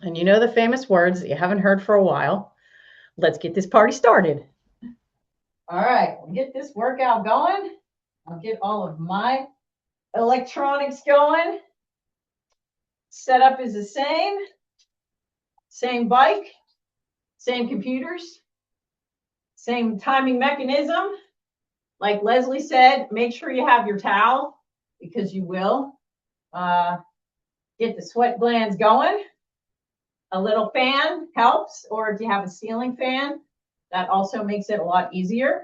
And you know the famous words that you haven't heard for a while. Let's get this party started. All right, we'll get this workout going. I'll get all of my electronics going. Setup is the same bike, same computers, same timing mechanism. Like Leslie said, make sure you have your towel because you will get the sweat glands going. A little fan helps, or if you have a ceiling fan, that also makes it a lot easier.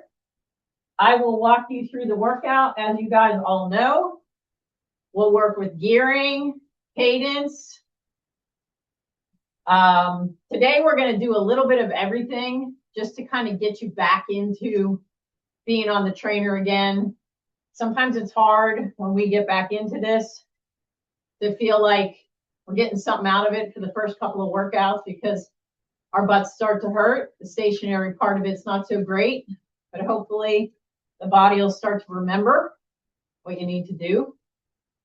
I will walk you through the workout. As you guys all know, we'll work with gearing, cadence. Today we're going to do a little bit of everything just to kind of get you back into being on the trainer again. Sometimes it's hard when we get back into this to feel like we're getting something out of it for the first couple of workouts because our butts start to hurt. The stationary part of it's not so great, but hopefully the body will start to remember what you need to do.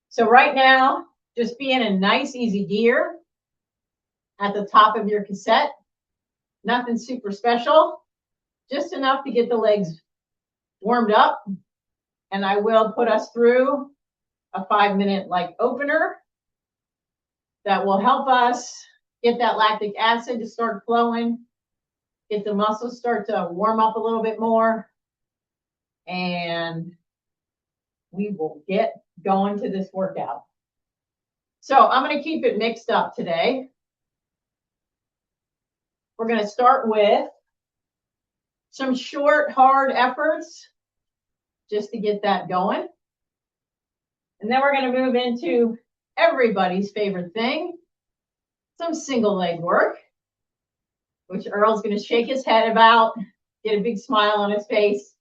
So right now, just be in a nice, easy gear at the top of your cassette. Nothing super special, just enough to get the legs warmed up. And I will put us through a 5-minute like opener that will help us get that lactic acid to start flowing, get the muscles start to warm up a little bit more, and we will get going to this workout. So I'm going to keep it mixed up today. We're going to start with some short, hard efforts just to get that going. And then we're going to move into everybody's favorite thing, some single leg work, which Earl's going to shake his head about, get a big smile on his face,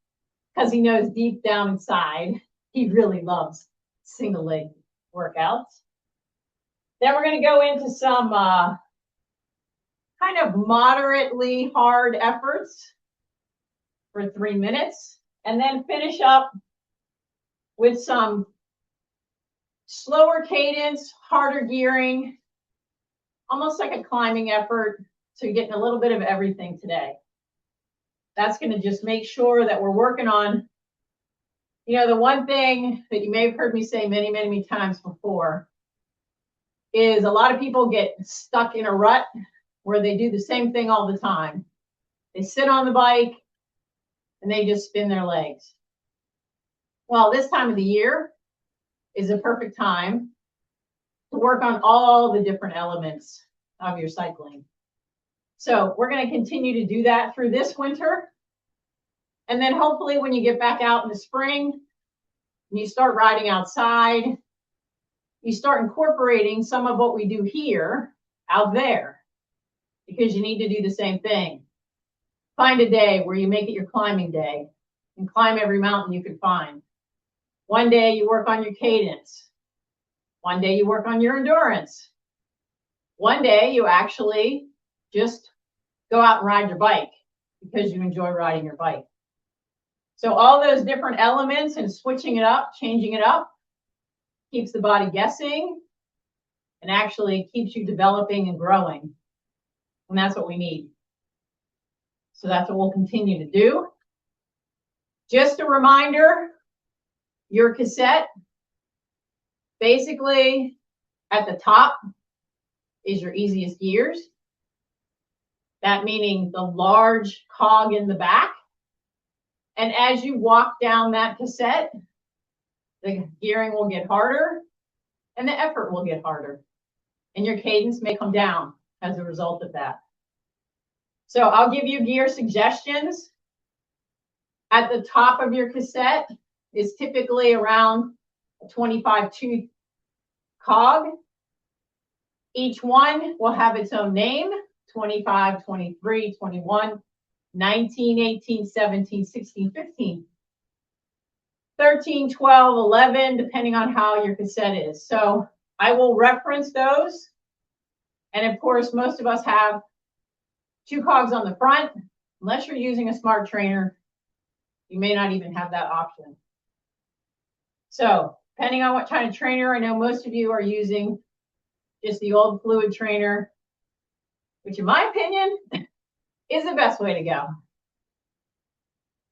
because he knows deep down inside he really loves single leg workouts. Then we're going to go into some kind of moderately hard efforts for 3 minutes, and then finish up with some slower cadence, harder gearing, almost like a climbing effort. So you're getting a little bit of everything today. That's going to just make sure that we're working on, the one thing that you may have heard me say many, many, many times before is a lot of people get stuck in a rut where they do the same thing all the time. They sit on the bike and they just spin their legs. Well, this time of the year is a perfect time to work on all the different elements of your cycling. So we're going to continue to do that through this winter. And then hopefully when you get back out in the spring and you start riding outside, you start incorporating some of what we do here out there, because you need to do the same thing. Find a day where you make it your climbing day and climb every mountain you can find. One day you work on your cadence. One day you work on your endurance. One day you actually just go out and ride your bike because you enjoy riding your bike. So all those different elements and switching it up, changing it up, keeps the body guessing and actually keeps you developing and growing. And that's what we need. So that's what we'll continue to do. Just a reminder, your cassette, basically at the top is your easiest gears. That meaning the large cog in the back. And as you walk down that cassette, the gearing will get harder and the effort will get harder. And your cadence may come down as a result of that. So I'll give you gear suggestions. At the top of your cassette is typically around a 25 tooth cog. Each one will have its own name: 25, 23, 21, 19, 18, 17, 16, 15, 13, 12, 11, depending on how your cassette is. So I will reference those. And of course, most of us have 2 cogs on the front. Unless you're using a smart trainer, you may not even have that option. So depending on what kind of trainer, I know most of you are using just the old fluid trainer. which in my opinion is the best way to go.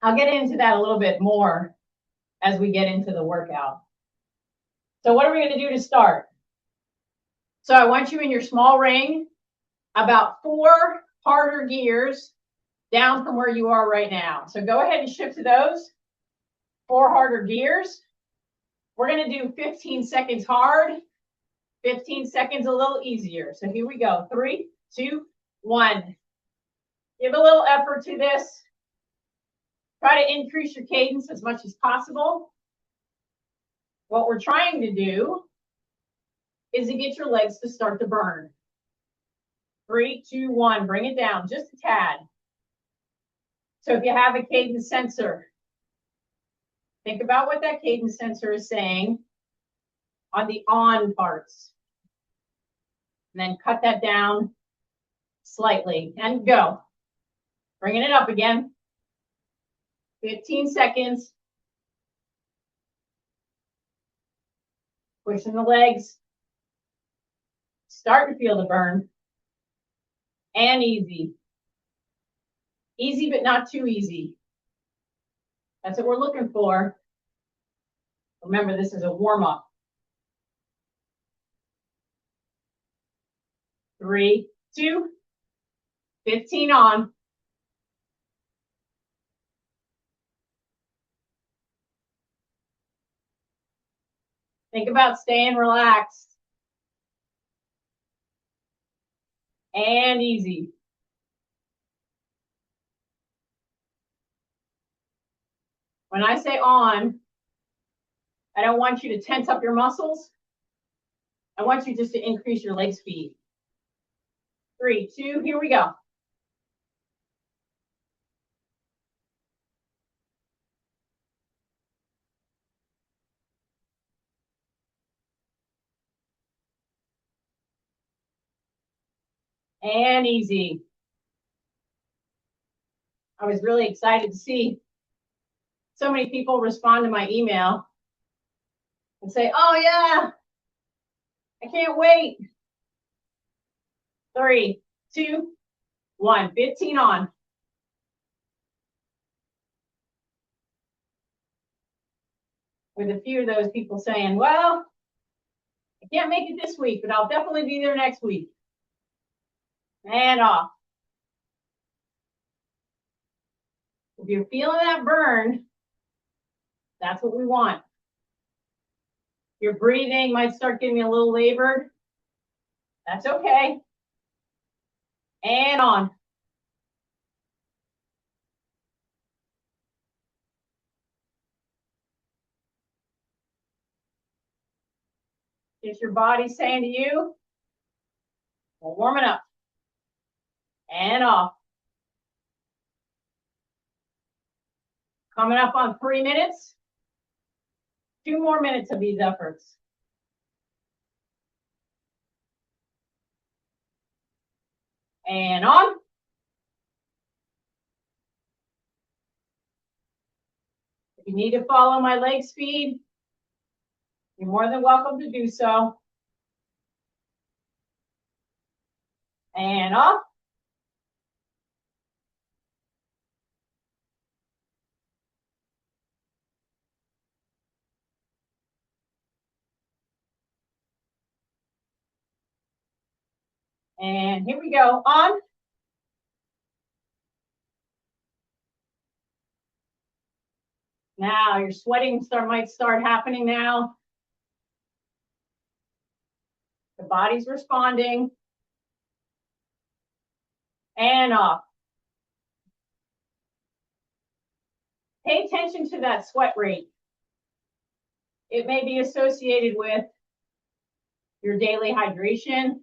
I'll get into that a little bit more as we get into the workout. So what are we going to do to start? So I want you in your small ring, about 4 harder gears down from where you are right now. So go ahead and shift to those 4 harder gears. We're going to do 15 seconds hard, 15 seconds a little easier. So here we go. 3, 2, 1. Give a little effort to this. Try to increase your cadence as much as possible. What we're trying to do is to get your legs to start to burn. 3, 2, 1. Bring it down just a tad. So if you have a cadence sensor, think about what that cadence sensor is saying on the on parts. And then cut that down slightly and go. Bringing it up again. 15 seconds. Pushing the legs. Starting to feel the burn. And easy. Easy, but not too easy. That's what we're looking for. Remember, this is a warm-up. 3, 2, 15 on. Think about staying relaxed. And easy. When I say on, I don't want you to tense up your muscles. I want you just to increase your leg speed. 3, 2, here we go. And easy. I was really excited to see so many people respond to my email and say, oh yeah, I can't wait. 3, 2, 1, 15 on. With a few of those people saying, well, I can't make it this week, but I'll definitely be there next week. And off. If you're feeling that burn, that's what we want. Your breathing might start getting a little labored. That's okay. And on. Is your body saying to you, well, warming up. And off. Coming up on 3 minutes. 2 more minutes of these efforts. And on. If you need to follow my leg speed, you're more than welcome to do so. And off. And here we go. On. Now your sweating might start happening now. The body's responding. And off. Pay attention to that sweat rate. It may be associated with your daily hydration.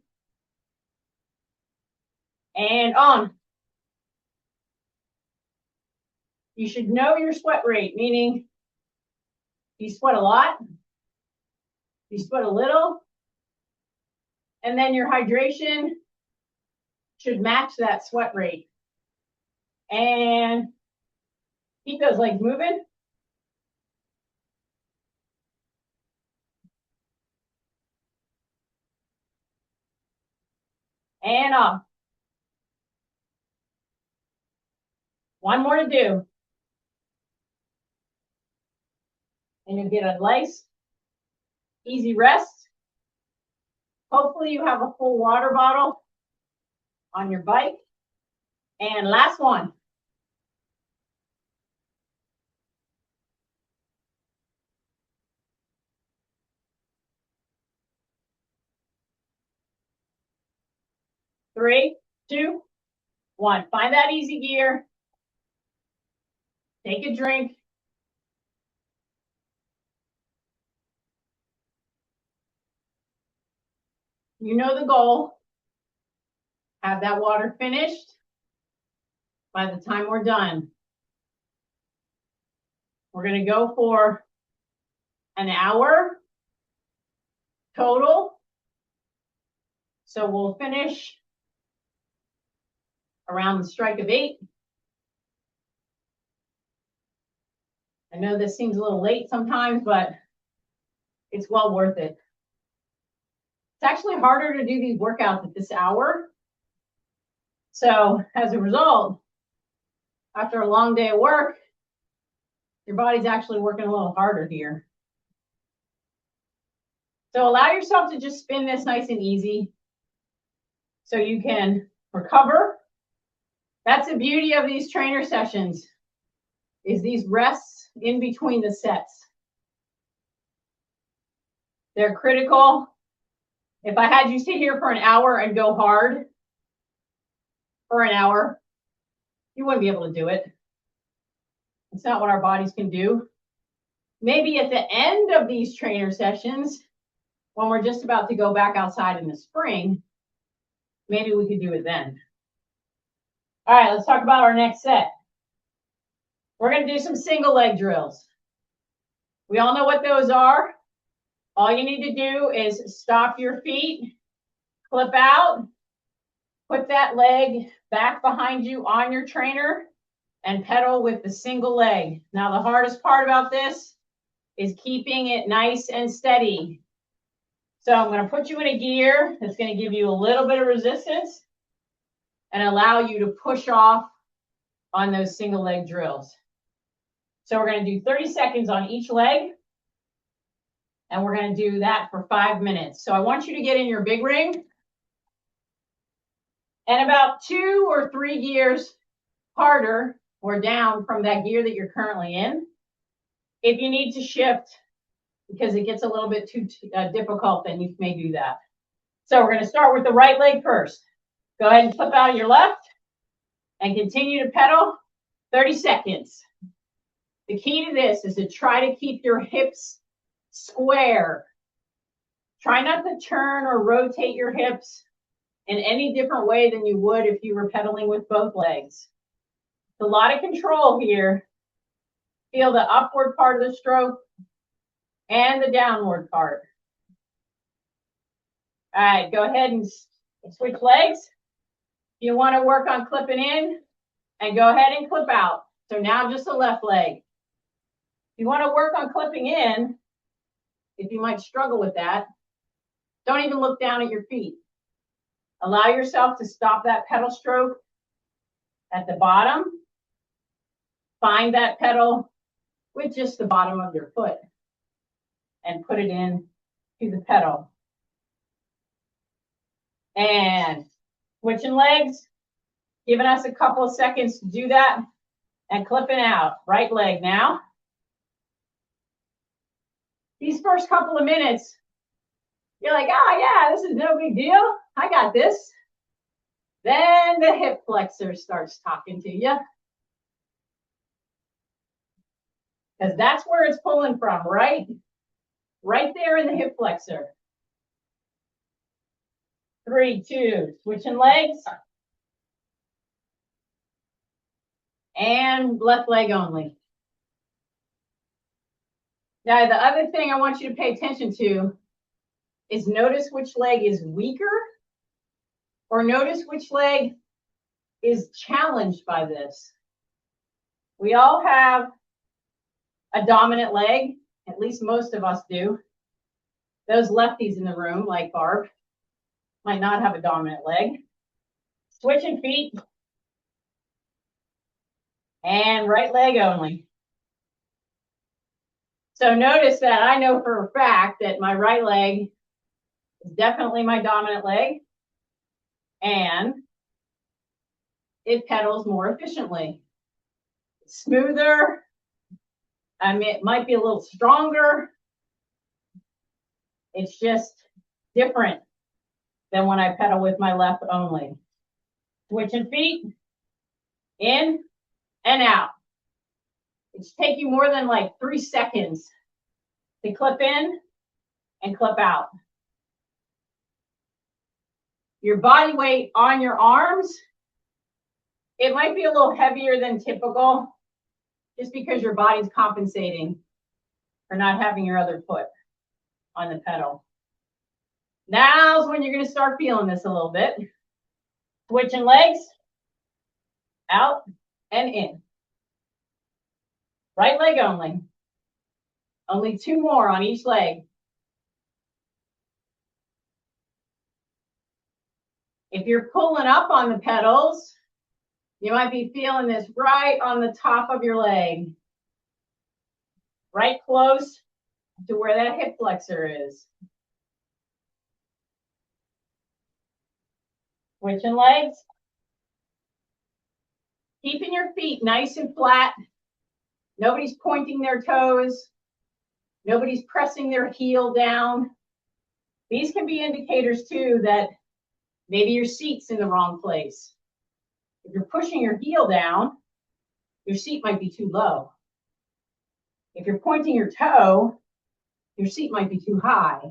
And on. You should know your sweat rate, meaning you sweat a lot, you sweat a little, and then your hydration should match that sweat rate. And keep those legs moving. And off. One more to do. And you'll get a nice, easy rest. Hopefully you have a full water bottle on your bike. And last one. Three, two, one. Find that easy gear. Take a drink. You know the goal. Have that water finished by the time we're done. We're going to go for an hour total. So we'll finish around the strike of 8. I know this seems a little late sometimes, but it's well worth it. It's actually harder to do these workouts at this hour. So as a result, after a long day of work, your body's actually working a little harder here. So allow yourself to just spin this nice and easy so you can recover. That's the beauty of these trainer sessions, is these rests in between the sets. They're critical. If I had you sit here for an hour and go hard for an hour, you wouldn't be able to do it. It's not what our bodies can do. Maybe at the end of these trainer sessions, when we're just about to go back outside in the spring, maybe we could do it then. All right, let's talk about our next set. We're going to do some single leg drills. We all know what those are. All you need to do is stop your feet, clip out, put that leg back behind you on your trainer, and pedal with the single leg. Now, the hardest part about this is keeping it nice and steady. So I'm going to put you in a gear that's going to give you a little bit of resistance and allow you to push off on those single leg drills. So we're going to do 30 seconds on each leg. And we're going to do that for 5 minutes. So I want you to get in your big ring. And about 2 or 3 gears harder or down from that gear that you're currently in. If you need to shift because it gets a little bit too difficult, then you may do that. So we're going to start with the right leg first. Go ahead and flip out of your left and continue to pedal 30 seconds. The key to this is to try to keep your hips square. Try not to turn or rotate your hips in any different way than you would if you were pedaling with both legs. It's a lot of control here. Feel the upward part of the stroke and the downward part. All right, go ahead and switch legs. If you want to work on clipping in, and go ahead and clip out. So now just the left leg. If you want to work on clipping in, if you might struggle with that, don't even look down at your feet. Allow yourself to stop that pedal stroke at the bottom. Find that pedal with just the bottom of your foot and put it in to the pedal. And switching legs, giving us a couple of seconds to do that and clipping out. Right leg now. These first couple of minutes, you're like, oh yeah, this is no big deal. I got this. Then the hip flexor starts talking to you. Because that's where it's pulling from, right? Right there in the hip flexor. 3, 2, switching legs. And left leg only. Now, the other thing I want you to pay attention to is notice which leg is weaker, or notice which leg is challenged by this. We all have a dominant leg, at least most of us do. Those lefties in the room, like Barb, might not have a dominant leg. Switching feet. and right leg only. So notice that I know for a fact that my right leg is definitely my dominant leg, and it pedals more efficiently. It's smoother. I mean, it might be a little stronger. It's just different than when I pedal with my left only. Switching feet, in and out. It's taking more than like 3 seconds to clip in and clip out. Your body weight on your arms, it might be a little heavier than typical just because your body's compensating for not having your other foot on the pedal. Now's when you're going to start feeling this a little bit. Switching legs, out and in. Right leg only. Only 2 more on each leg. If you're pulling up on the pedals, you might be feeling this right on the top of your leg. Right close to where that hip flexor is. Switching legs. Keeping your feet nice and flat. Nobody's pointing their toes. Nobody's pressing their heel down. These can be indicators too that maybe your seat's in the wrong place. If you're pushing your heel down, your seat might be too low. If you're pointing your toe, your seat might be too high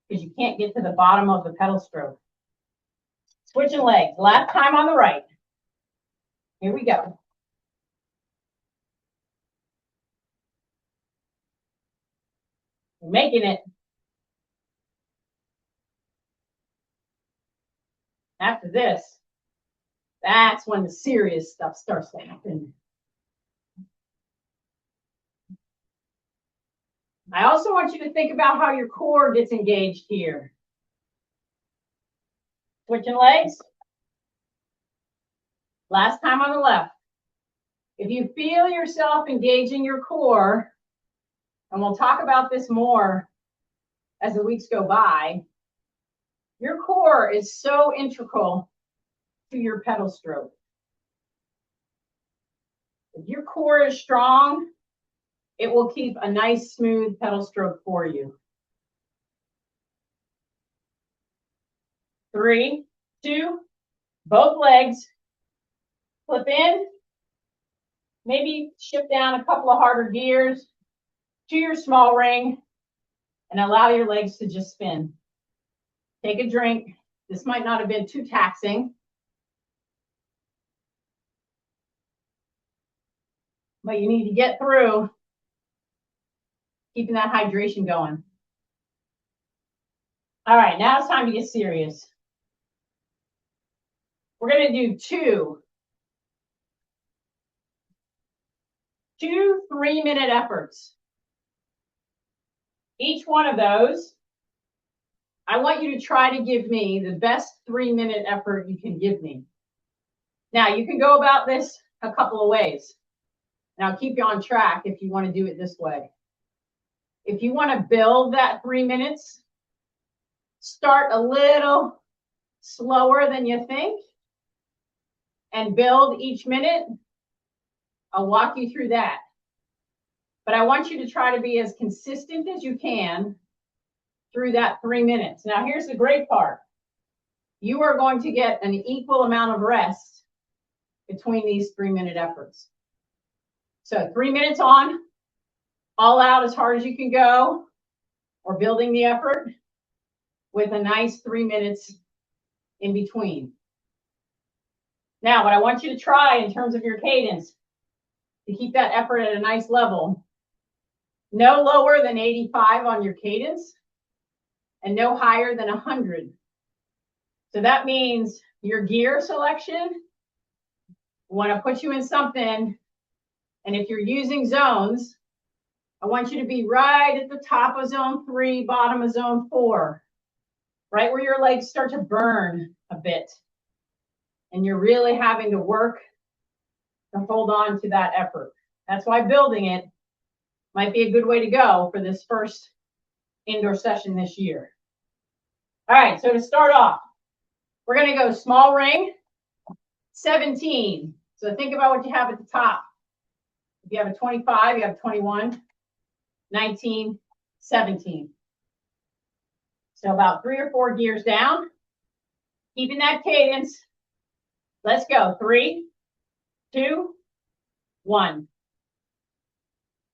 because you can't get to the bottom of the pedal stroke. Switching legs. Last time on the right. Here we go. We're making it. After this, that's when the serious stuff starts to happen. I also want you to think about how your core gets engaged here. Switching legs. Last time on the left. If you feel yourself engaging your core, and we'll talk about this more as the weeks go by, your core is so integral to your pedal stroke. If your core is strong, it will keep a nice, smooth pedal stroke for you. 3, 2, both legs. Flip in. Maybe shift down a couple of harder gears to your small ring and allow your legs to just spin. Take a drink. This might not have been too taxing, but you need to get through keeping that hydration going. All right, now it's time to get serious. We're going to do two 3-minute efforts. Each one of those, I want you to try to give me the best 3-minute effort you can give me. Now, you can go about this a couple of ways, and I'll keep you on track if you want to do it this way. If you want to build that 3 minutes, start a little slower than you think and build each minute. I'll walk you through that. But I want you to try to be as consistent as you can through that 3 minutes. Now, here's the great part. You are going to get an equal amount of rest between these 3-minute efforts. So 3 minutes on, all out as hard as you can go, or building the effort with a nice 3 minutes in between. Now, what I want you to try in terms of your cadence to keep that effort at a nice level, no lower than 85 on your cadence and no higher than 100. So that means your gear selection, want to put you in something, and if you're using zones, I want you to be right at the top of zone 3, bottom of zone 4, right where your legs start to burn a bit. And you're really having to work to hold on to that effort. That's why building it might be a good way to go for this first indoor session this year. All right, so to start off, we're going to go small ring, 17. So think about what you have at the top. If you have a 25, you have 21, 19, 17. So about 3 or 4 gears down, keeping that cadence. Let's go. 3, 2, 1.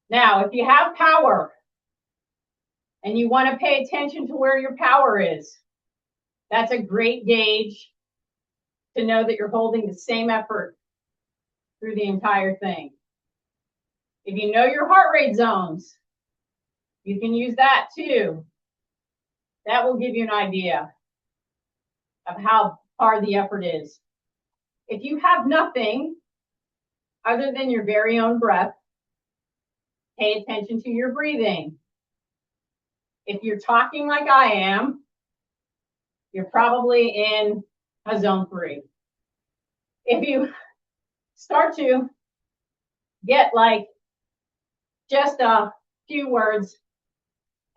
Now, if you have power and you want to pay attention to where your power is, that's a great gauge to know that you're holding the same effort through the entire thing. If you know your heart rate zones, you can use that too. That will give you an idea of how hard the effort is. If you have nothing other than your very own breath, pay attention to your breathing. If you're talking like I am, you're probably in a zone 3. If you start to get like just a few words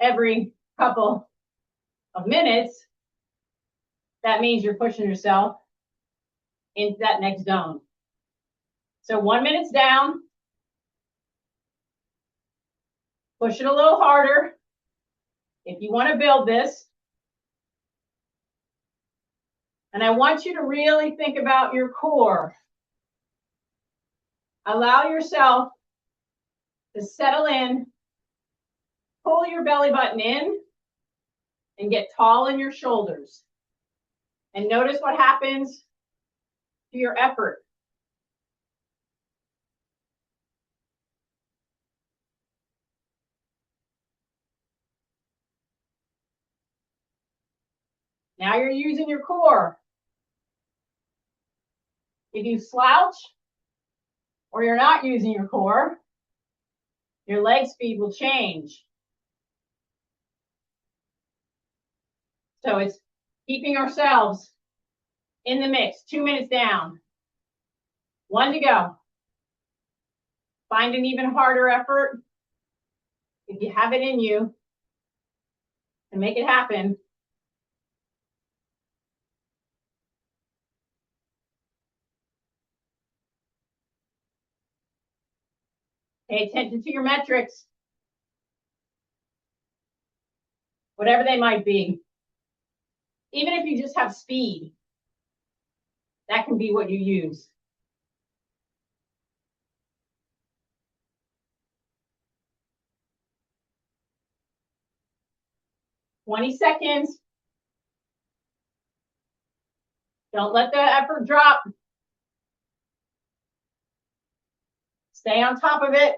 every couple of minutes, that means you're pushing yourself into that next zone. So 1 minute's down. Push it a little harder. If you want to build this. And I want you to really think about your core. Allow yourself to settle in, pull your belly button in, and get tall in your shoulders. And notice what happens to your effort. Now you're using your core. If you slouch or you're not using your core, your leg speed will change. So it's keeping ourselves in the mix. 2 minutes down. 1 to go. Find an even harder effort. If you have it in you, and make it happen. Pay attention to your metrics, whatever they might be. Even if you just have speed, that can be what you use. "20 seconds. Don't let the effort drop. Stay on top of it.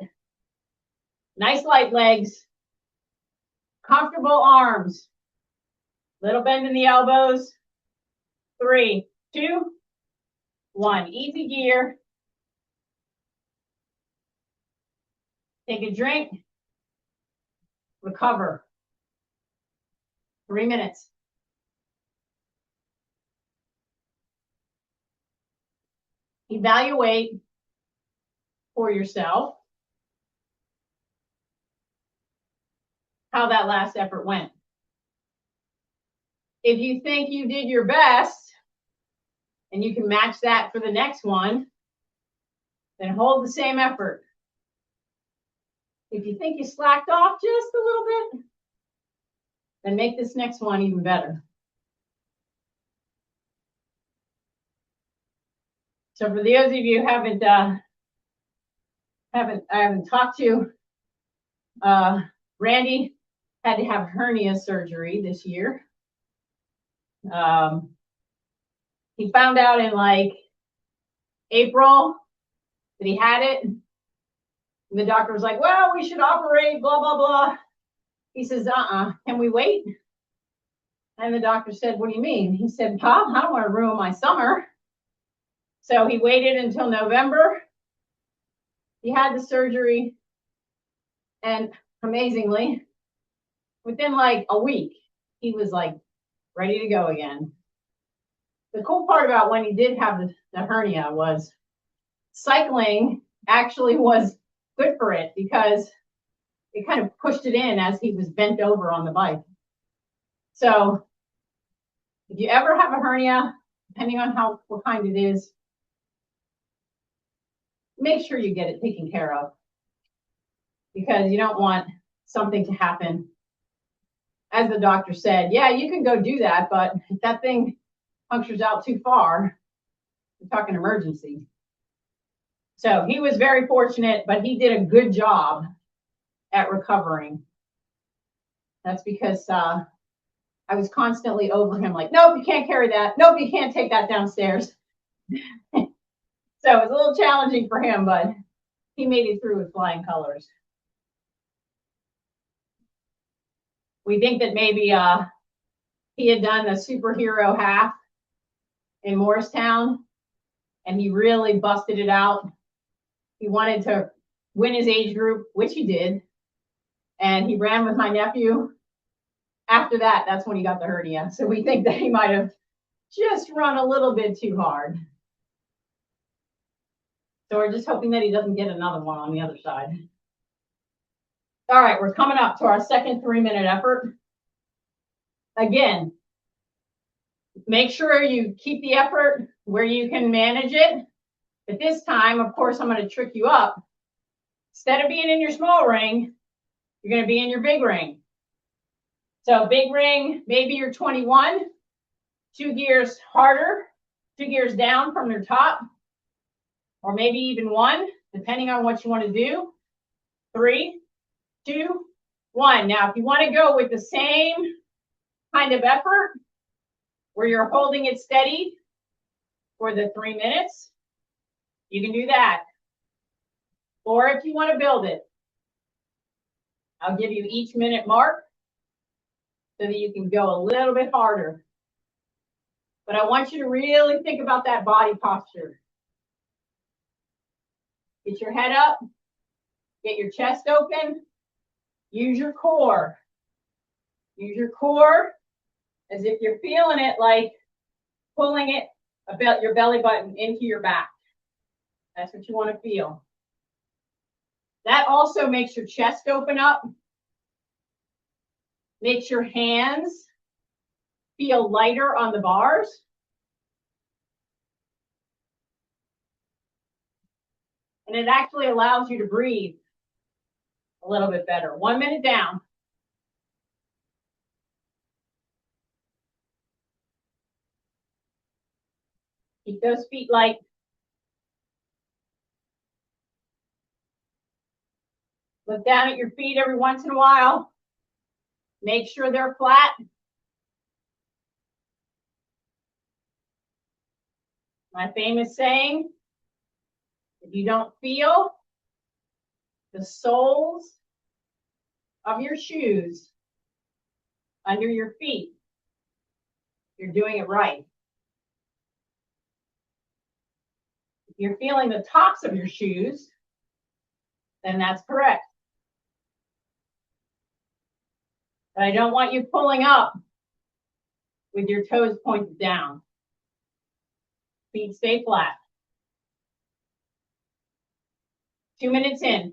Nice light legs. Comfortable arms. Little bend in the elbows. 3, 2, 1. Easy gear. Take a drink. Recover. 3 minutes. Evaluate for yourself how that last effort went. If you think you did your best and you can match that for the next one, then hold the same effort. If you think you slacked off just a little bit, then make this next one even better. So for those of you who haven't talked to, Randy had to have hernia surgery this year. He found out in like April that he had it. And the doctor was like, well, we should operate, blah, blah, blah. He says, can we wait? And the doctor said, what do you mean? He said, Pop, I don't want to ruin my summer. So he waited until November. He had the surgery. And amazingly, within like a week, he was like ready to go again. The cool part about when he did have the hernia was cycling actually was good for it because it kind of pushed it in as he was bent over on the bike. So if you ever have a hernia, depending on what kind it is, make sure you get it taken care of because you don't want something to happen. As the doctor said, yeah, you can go do that, but if that thing punctures out too far, we're talking emergency. So he was very fortunate, but he did a good job at recovering. That's because I was constantly over him like, nope, you can't carry that. Nope, you can't take that downstairs. So it was a little challenging for him, but he made it through with flying colors. We think that maybe he had done the superhero half in Morristown, and he really busted it out. He wanted to win his age group, which he did, and he ran with my nephew. After that, that's when he got the hernia. So we think that he might have just run a little bit too hard. So we're just hoping that he doesn't get another one on the other side. All right, we're coming up to our second 3-minute effort. Again, make sure you keep the effort where you can manage it. But this time, of course, I'm going to trick you up. Instead of being in your small ring, you're going to be in your big ring. So big ring, maybe you're 21, 2 gears harder, 2 gears down from your top, or maybe even 1, depending on what you want to do. 3, 2, 1. Now, if you want to go with the same kind of effort, where you're holding it steady for the 3 minutes, you can do that. Or if you want to build it, I'll give you each minute mark so that you can go a little bit harder. But I want you to really think about that body posture. Get your head up, get your chest open, use your core. Use your core as if you're feeling it, like pulling it about your belly button into your back. That's what you want to feel. That also makes your chest open up, makes your hands feel lighter on the bars. And it actually allows you to breathe a little bit better. 1 minute down. Keep those feet light. Look down at your feet every once in a while. Make sure they're flat. My famous saying, if you don't feel the soles of your shoes under your feet, you're doing it right. If you're feeling the tops of your shoes, then that's correct. But I don't want you pulling up with your toes pointed down. Feet stay flat. 2 minutes in.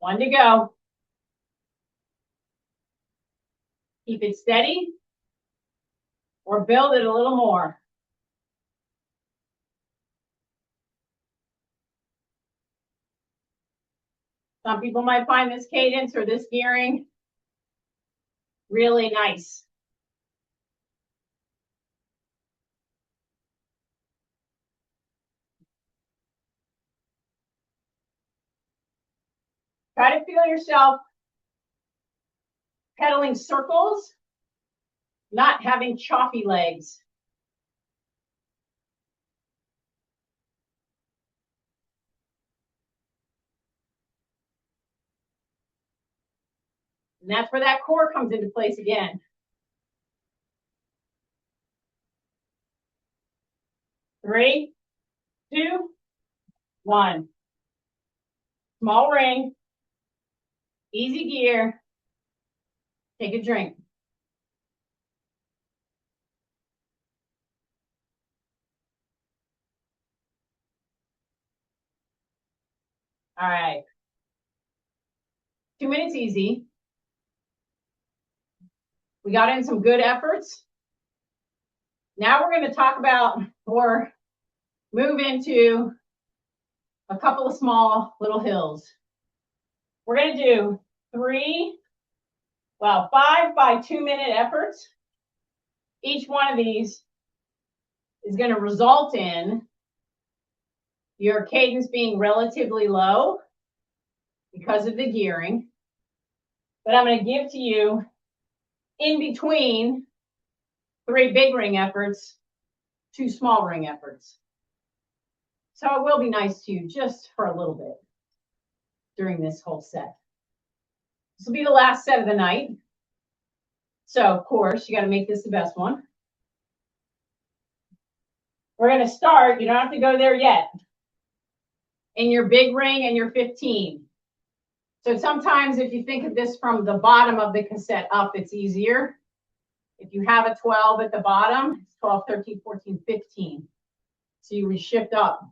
1 to go. Keep it steady or build it a little more. Some people might find this cadence or this gearing really nice. Try to feel yourself pedaling circles, not having choppy legs. And that's where that core comes into place again. 3, 2, 1. Small ring, easy gear. Take a drink. All right. 2 minutes easy. We got in some good efforts. Now we're going to talk about or move into a couple of small little hills. We're going to do 5 by 2 minute efforts. Each one of these is going to result in your cadence being relatively low because of the gearing. But I'm going to give to you in between 3 big ring efforts, 2 small ring efforts. So it will be nice to you just for a little bit during this whole set. This will be the last set of the night. So of course, you got to make this the best one. We're going to start, you don't have to go there yet, in your big ring and your 15. So sometimes if you think of this from the bottom of the cassette up, it's easier. If you have a 12 at the bottom, it's 12, 13, 14, 15. So you reshift up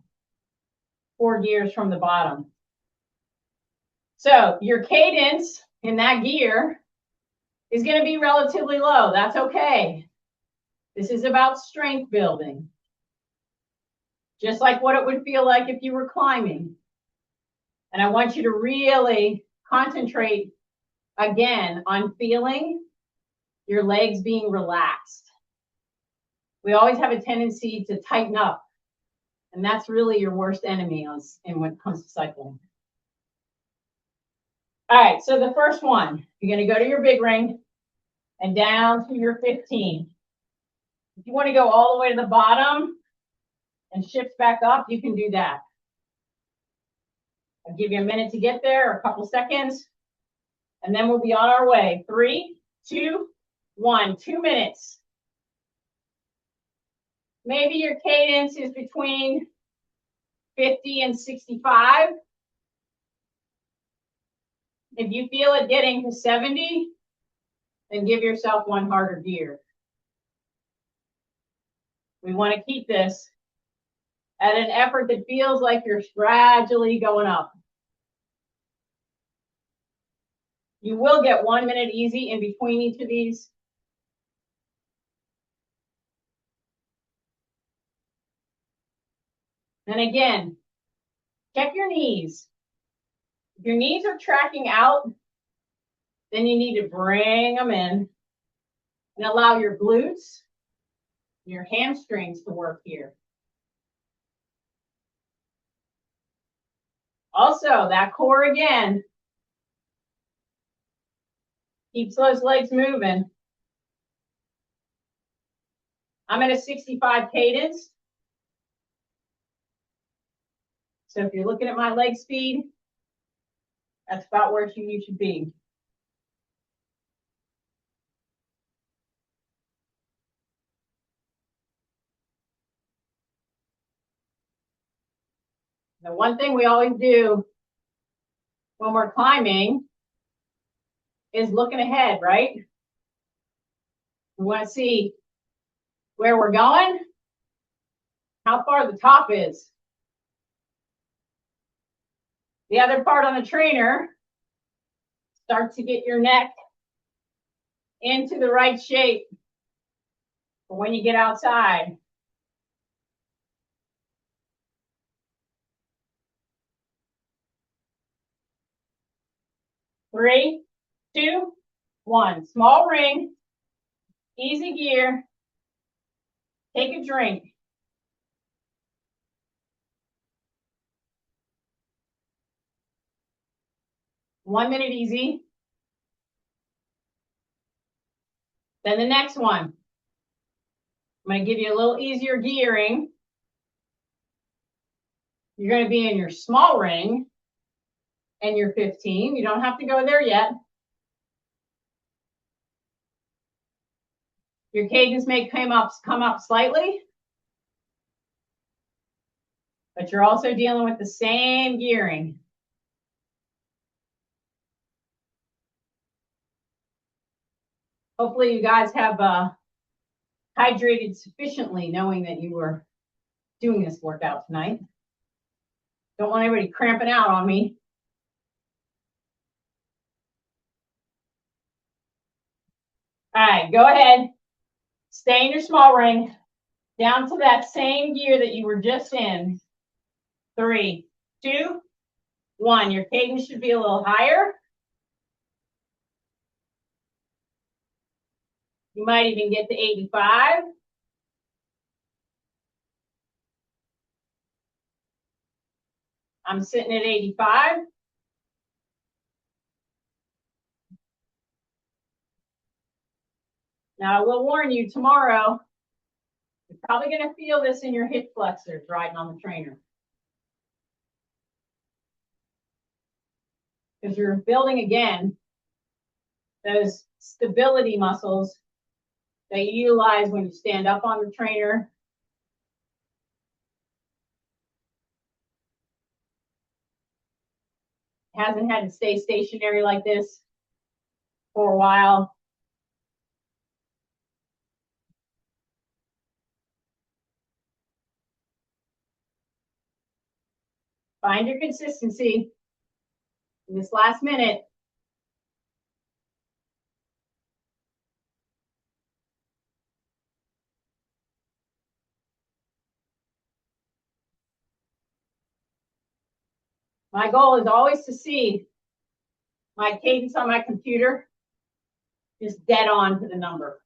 4 gears from the bottom. So your cadence in that gear is going to be relatively low. That's okay. This is about strength building. Just like what it would feel like if you were climbing. And I want you to really concentrate again on feeling your legs being relaxed. We always have a tendency to tighten up. And that's really your worst enemy when it comes to cycling. All right, so the first one, you're going to go to your big ring and down to your 15. If you want to go all the way to the bottom and shift back up, you can do that. I'll give you a minute to get there, or a couple seconds, and then we'll be on our way. 3, 2, 1, 2 minutes. Maybe your cadence is between 50 and 65. If you feel it getting to 70, then give yourself one harder gear. We want to keep this at an effort that feels like you're gradually going up. You will get 1 minute easy in between each of these. And again, check your knees. If your knees are tracking out, then you need to bring them in and allow your glutes and your hamstrings to work here. Also, that core again keeps those legs moving. I'm at a 65 cadence. So if you're looking at my leg speed, that's about where you should be. The one thing we always do when we're climbing is looking ahead, right? We want to see where we're going, how far the top is. The other part on the trainer, start to get your neck into the right shape for when you get outside. Three, 2, 1. Small ring, easy gear. Take a drink. One minute easy. Then the next one. I'm going to give you a little easier gearing. You're going to be in your small ring and your 15. You don't have to go there yet. Your cadence may come up slightly, but you're also dealing with the same gearing. Hopefully you guys have hydrated sufficiently knowing that you were doing this workout tonight. Don't want anybody cramping out on me. All right, go ahead. Stay in your small ring. Down to that same gear that you were just in. 3, 2, 1. Your cadence should be a little higher. You might even get to 85. I'm sitting at 85. Now, I will warn you, tomorrow, you're probably going to feel this in your hip flexors riding on the trainer. Because you're building, again, those stability muscles that you utilize when you stand up on the trainer. Hasn't had to stay stationary like this for a while. Find your consistency in this last minute. My goal is always to see my cadence on my computer just dead on to the number.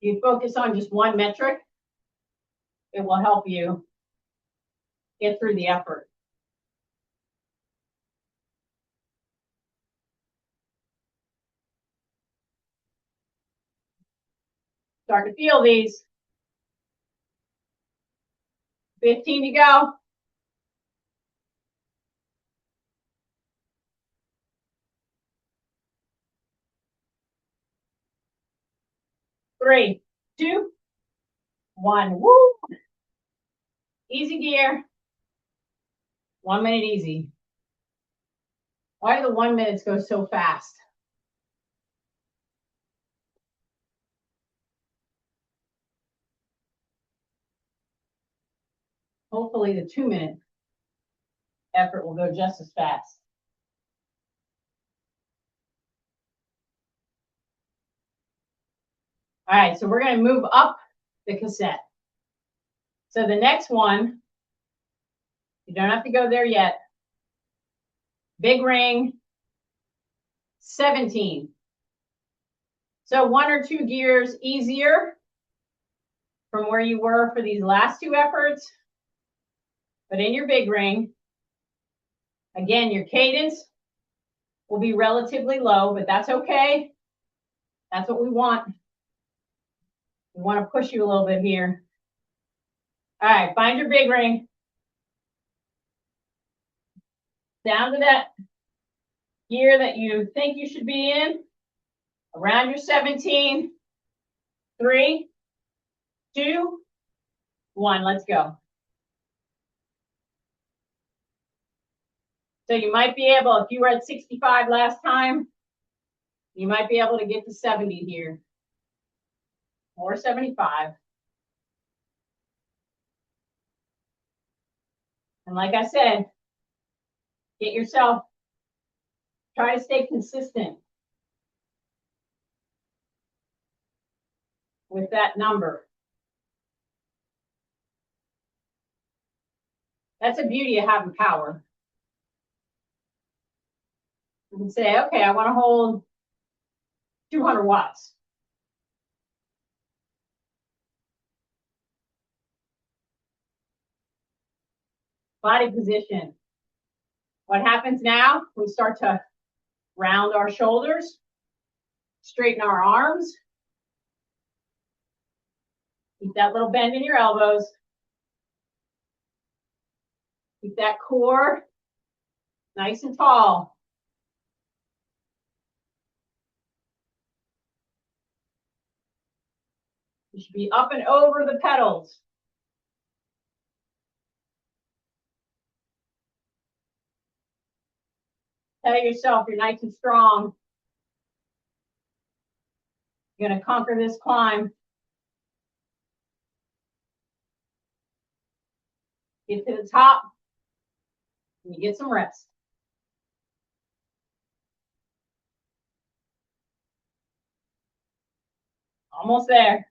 If you focus on just one metric, it will help you get through the effort. Start to feel these. 15 to go. 3, 2, 1. Woo! Easy gear. 1 minute easy. Why do the 1 minutes go so fast? Hopefully the 2 minute effort will go just as fast. All right, so we're going to move up the cassette. So the next one, you don't have to go there yet. Big ring, 17. So 1 or 2 gears easier from where you were for these last 2 efforts. But in your big ring, again, your cadence will be relatively low, but that's okay. That's what we want. We want to push you a little bit here. All right, find your big ring. Down to that gear that you think you should be in. Around your 17. 3, 2, 1. Let's go. So you might be able, if you were at 65 last time, you might be able to get to 70 here. Or 75. And like I said, get yourself, try to stay consistent with that number. That's the beauty of having power. You can say, okay, I want to hold 200 watts. Body position. What happens now? We start to round our shoulders, straighten our arms. Keep that little bend in your elbows. Keep that core nice and tall. You should be up and over the pedals. Tell yourself you're nice and strong. You're going to conquer this climb. Get to the top. And you get some rest. Almost there.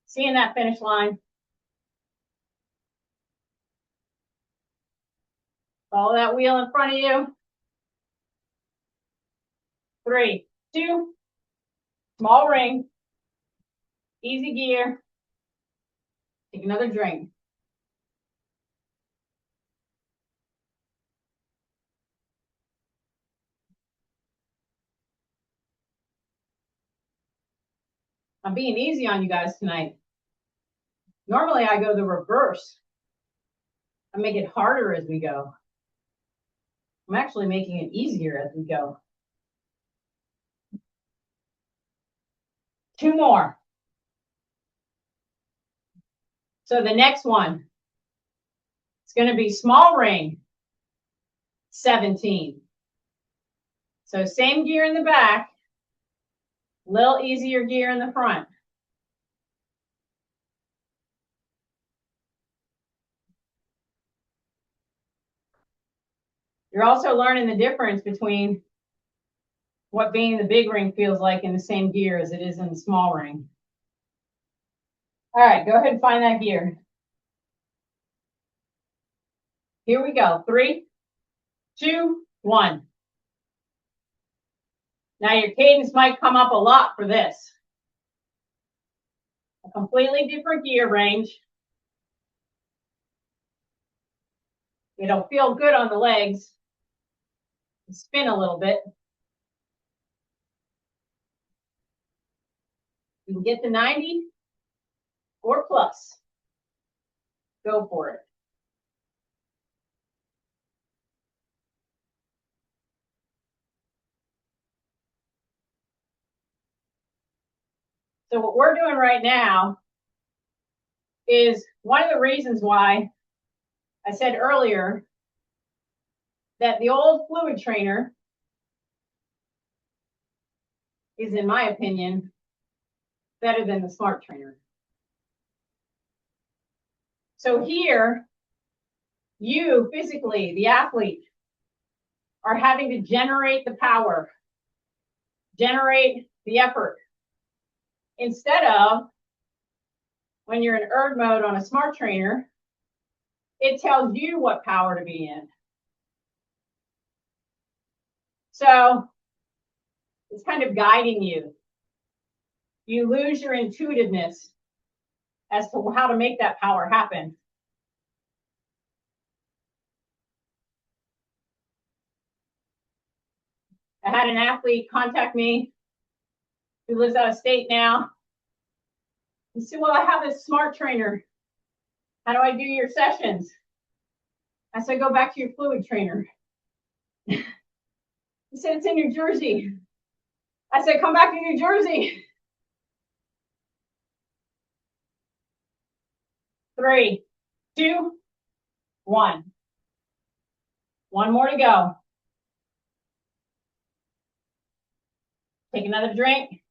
Seeing that finish line. Follow that wheel in front of you. 3, 2, small ring, easy gear. Take another drink. I'm being easy on you guys tonight. Normally I go the reverse. I make it harder as we go. I'm actually making it easier as we go. 2 more. So the next one, it's going to be small ring, 17. So same gear in the back, little easier gear in the front. You're also learning the difference between what being in the big ring feels like in the same gear as it is in the small ring. All right, go ahead and find that gear. Here we go. 3, 2, 1. Now your cadence might come up a lot for this. A completely different gear range. It'll feel good on the legs. Spin a little bit. You can get to 90 or plus. Go for it. So what we're doing right now is one of the reasons why I said earlier that the old fluid trainer is, in my opinion, better than the smart trainer. So here, you physically, the athlete, are having to generate the power, generate the effort. Instead of when you're in erg mode on a smart trainer, it tells you what power to be in. So it's kind of guiding you. You lose your intuitiveness as to how to make that power happen. I had an athlete contact me who lives out of state now. He said, well, I have this smart trainer. How do I do your sessions? I said, go back to your fluid trainer. He said, it's in New Jersey. I said, come back to New Jersey. 3, 2, 1. One more to go. Take another drink.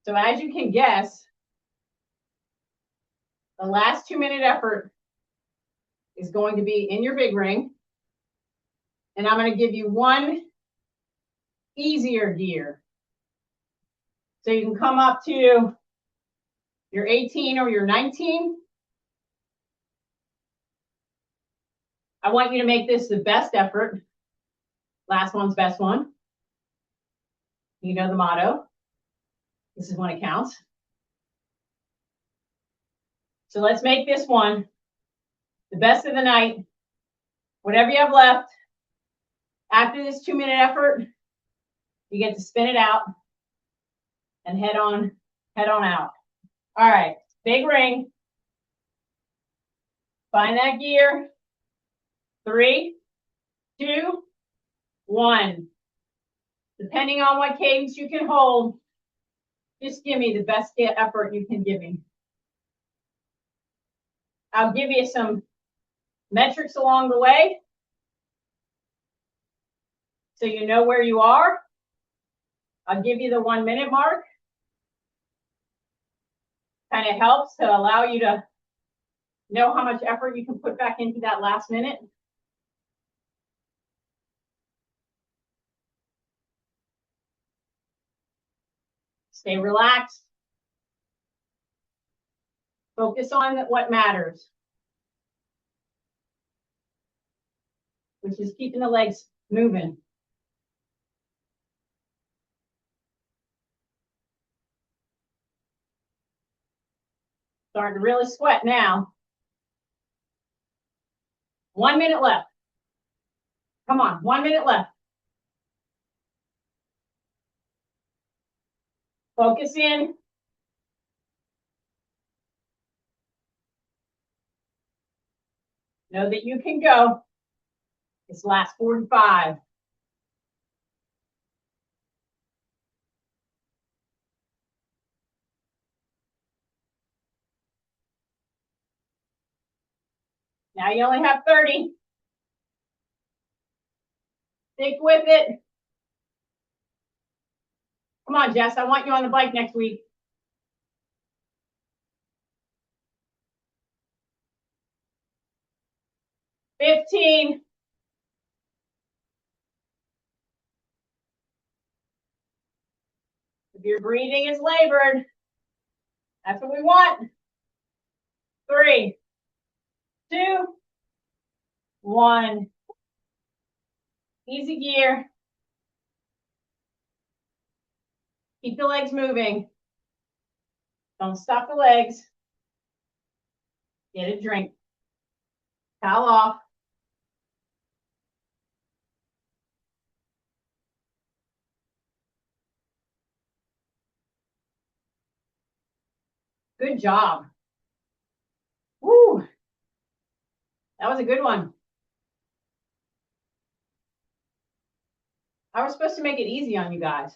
So as you can guess, the last 2-minute effort is going to be in your big ring. And I'm going to give you one easier gear. So you can come up to your 18 or your 19. I want you to make this the best effort. Last one's best one. You know the motto. This is when it counts. So let's make this one the best of the night. Whatever you have left, after this 2-minute effort, you get to spin it out and head on out. All right, big ring. Find that gear. 3, 2, 1. Depending on what cadence you can hold, just give me the best effort you can give me. I'll give you some metrics along the way so you know where you are. I'll give you the 1-minute mark. Kind of helps to allow you to Know how much effort you can put back into that last minute. Stay relaxed. Focus on what matters, which is keeping the legs moving. Starting to really sweat now. 1 minute left. Come on, 1 minute left. Focus in. Know that you can go. This last 45. Now you only have 30. Stick with it. Come on, Jess, I want you on the bike next week. 15. If your breathing is labored, that's what we want. 3, 2, 1. Easy gear. Keep the legs moving. Don't stop the legs. Get a drink. Towel off. Good job. Woo. That was a good one. I was supposed to make it easy on you guys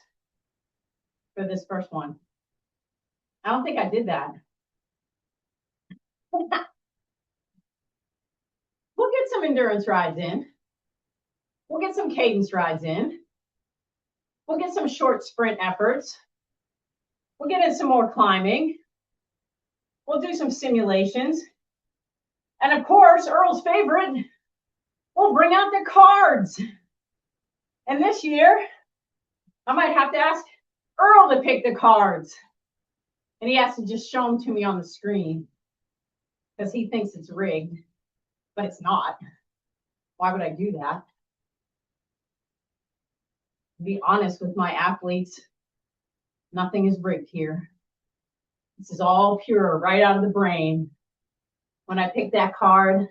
for this first one. I don't think I did that. We'll get some endurance rides in. We'll get some cadence rides in. We'll get some short sprint efforts. We'll get in some more climbing. We'll do some simulations. And of course, Earl's favorite, we'll bring out the cards. And this year, I might have to ask Earl to pick the cards. And he has to just show them to me on the screen because he thinks it's rigged, but it's not. Why would I do that? To be honest with my athletes, nothing is rigged here. This is all pure, right out of the brain. When I pick that card,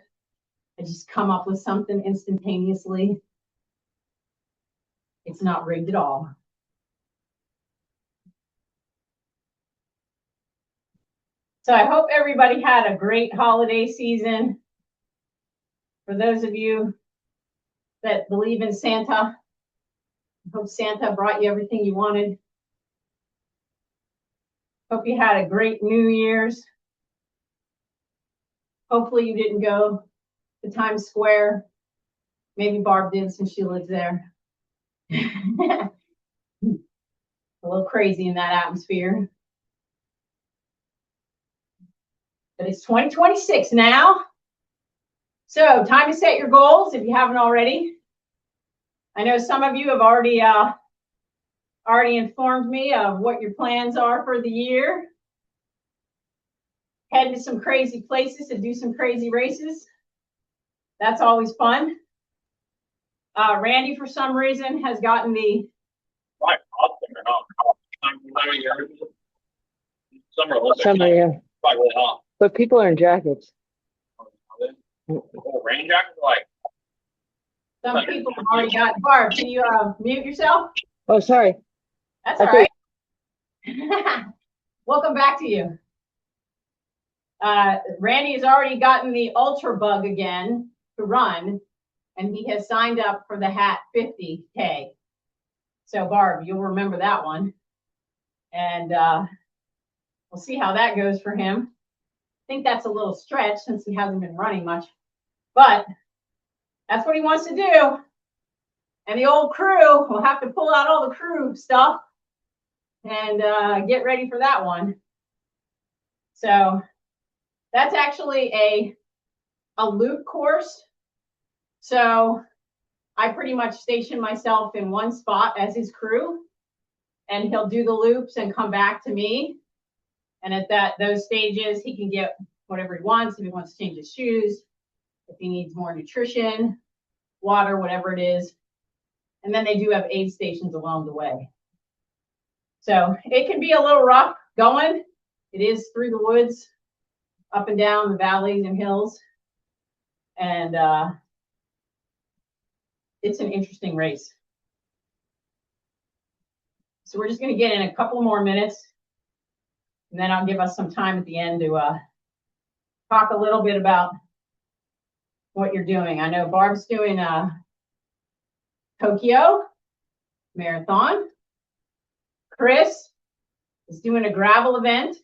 I just come up with something instantaneously. It's not rigged at all. So I hope everybody had a great holiday season. For those of you that believe in Santa, I hope Santa brought you everything you wanted. Hope you had a great New Year's. Hopefully you didn't go to Times Square. Maybe Barb did since she lives there. A little crazy in that atmosphere. But it's 2026 now. So time to set your goals if you haven't already. I know some of you have already informed me of what your plans are for the year. Head to some crazy places to do some crazy races. That's always fun. Randy, for some reason, has gotten the Summer, yeah. But people are in jackets. Rain jackets, like some people have already got. Barb, can you mute yourself? Oh, sorry. That's all right. Welcome back to you. Randy has already gotten the Ultra Bug again to run, and he has signed up for the Hat 50K. So Barb, you'll remember that one. And we'll see how that goes for him. I think that's a little stretch since he hasn't been running much, but that's what he wants to do. And the old crew will have to pull out all the crew stuff and get ready for that one. So That's actually a loop course. So I pretty much station myself in one spot as his crew, and he'll do the loops and come back to me. And at those stages, he can get whatever he wants. If he wants to change his shoes, if he needs more nutrition, water, whatever it is. And then they do have aid stations along the way. So it can be a little rough going. It is through the woods, up and down the valleys and hills. And it's an interesting race. So we're just going to get in a couple more minutes, and then I'll give us some time at the end to talk a little bit about what you're doing. I know Barb's doing Tokyo Marathon. Chris is doing a gravel event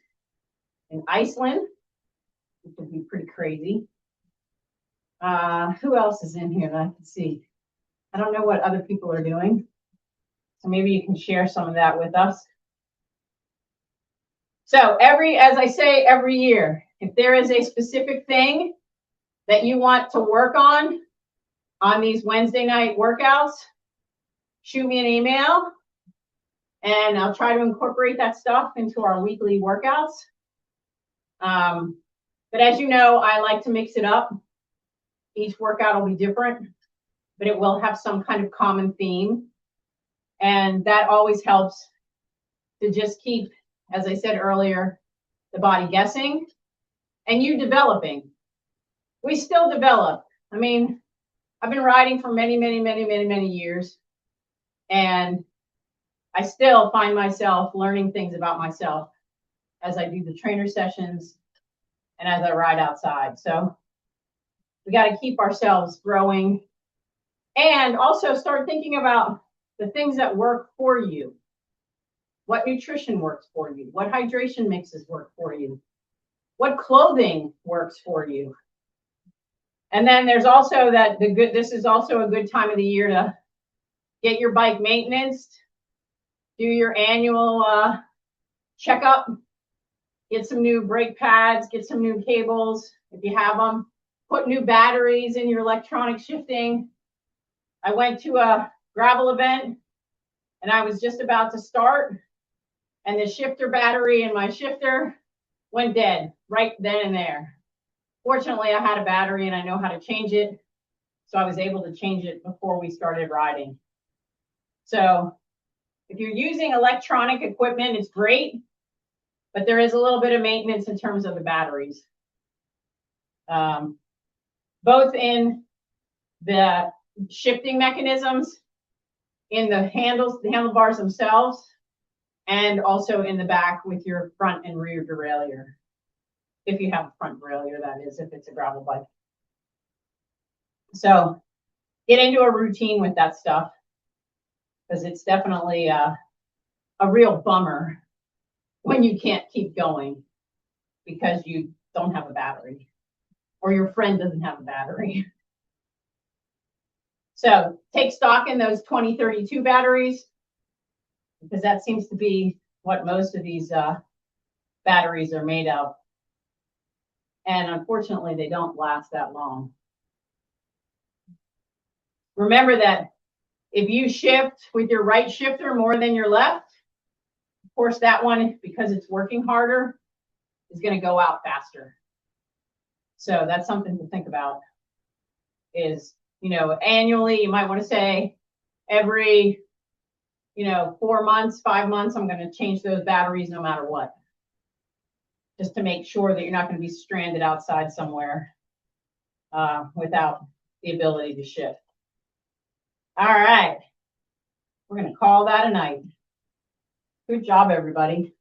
in Iceland, which would be pretty crazy. Who else is in here that I can see? I don't know what other people are doing. So maybe you can share some of that with us. So as I say, every year, if there is a specific thing that you want to work on these Wednesday night workouts, shoot me an email and I'll try to incorporate that stuff into our weekly workouts. But as you know, I like to mix it up. Each workout will be different, but it will have some kind of common theme. And that always helps to just keep, as I said earlier, the body guessing and you developing. We still develop. I mean, I've been riding for many, many, many, many, many years. And I still find myself learning things about myself as I do the trainer sessions and as I ride outside. So we got to keep ourselves growing and also start thinking about the things that work for you. What nutrition works for you? What hydration mixes work for you? What clothing works for you? And then there's also this is also a good time of the year to get your bike maintenance, do your annual checkup, get some new brake pads, get some new cables if you have them, put new batteries in your electronic shifting. I went to a gravel event and I was just about to start and the shifter battery in my shifter went dead right then and there. Fortunately, I had a battery and I know how to change it. So I was able to change it before we started riding. So if you're using electronic equipment, it's great, but there is a little bit of maintenance in terms of the batteries. Both in the shifting mechanisms, in the handlebars themselves, and also in the back with your front and rear derailleur. If you have a front derailleur, that is, if it's a gravel bike. So get into a routine with that stuff because it's definitely a real bummer when you can't keep going because you don't have a battery or your friend doesn't have a battery. So take stock in those 2032 batteries because that seems to be what most of these batteries are made of. And unfortunately, they don't last that long. Remember that if you shift with your right shifter more than your left, of course, that one, because it's working harder, is going to go out faster. So that's something to think about is, annually, you might want to say every, 4 months, 5 months, I'm going to change those batteries no matter what. Just to make sure that you're not going to be stranded outside somewhere without the ability to shift. All right. We're going to call that a night. Good job, everybody.